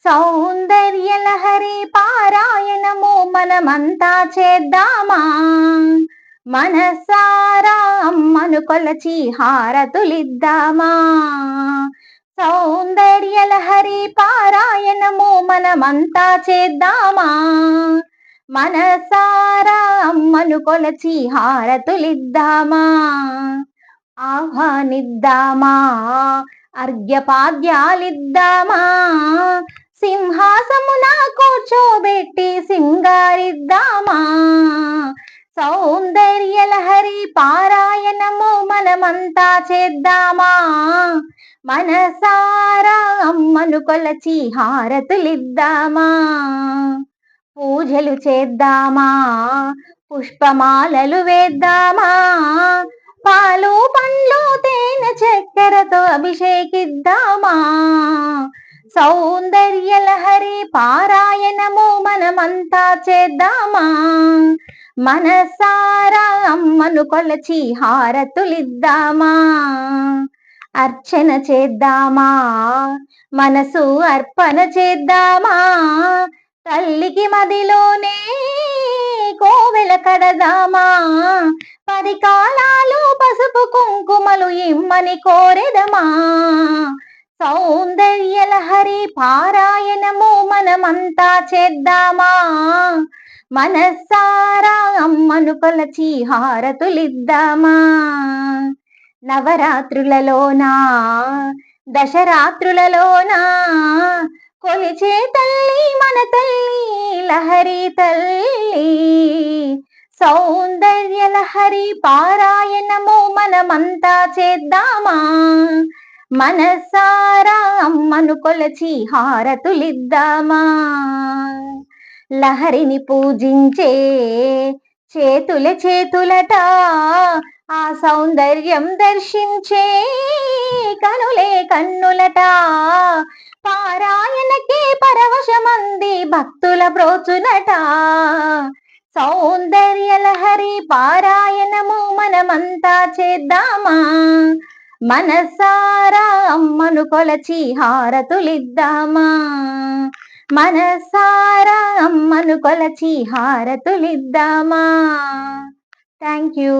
సౌందర్య లహరి పారాయణము మనమంతా చేద్దామా. మనసారా అమ్మను కొలచి హారతులిద్దామా. సౌందర్య లహరి పారాయణము మనమంతా చేద్దామా. మనసారా అమ్మను కొలచి హారతులిద్దామా. ఆహ్వానిద్దామా, అర్ఘ్యపాద్యాలిద్దామా. సింహాసమున కూర్చోబెట్టి సింగారిద్దామా. సౌందర్య లహరి పారాయణము మనమంతా చేద్దామా. మనసారా అమ్మను కొలచి హారతులిద్దామా. పూజలు చేద్దామా, పుష్పమాలలు వేద్దామా. పాలు పండ్లు తేనె చక్కెరతో అభిషేకిద్దామా. సౌందర్య లహరి పారాయణము మనమంతా చేద్దామా. మనసారా అమ్మను కొలచి హారతులిద్దామా. అర్చన చేద్దామా, మనసు అర్పణ చేద్దామా. తల్లికి మదిలోనే కోవెల కడదామా. 10 కాలాలు పసుపు కుంకుమలు ఇమ్మని కోరెదమా. సౌందర్య లహరి పారాయణము మనమంతా చేద్దామా. మనసారా అమ్మను కొలచి హారతులిద్దామా. నవరాత్రులలోనా, దశరాత్రులలోనా కొలిచే తల్లి మన తల్లి లహరి తల్లి. సౌందర్య లహరి పారాయణము మనమంతా చేద్దామా. మనసారా అమ్మను కొలచి హారతులిద్దామా. లహరిని పూజించే చేతుల చేతులట, ఆ సౌందర్యం దర్శించే కనులే కన్నులట. పారాయణకే పరవశమంది భక్తుల బ్రోచునట. సౌందర్య లహరి పారాయణము మనమంతా చేద్దామా. మనసారా అమ్మను కొలచి హారతులిద్దామా. మనసారా అమ్మను కొలచి హారతులిద్దామా. Thank you.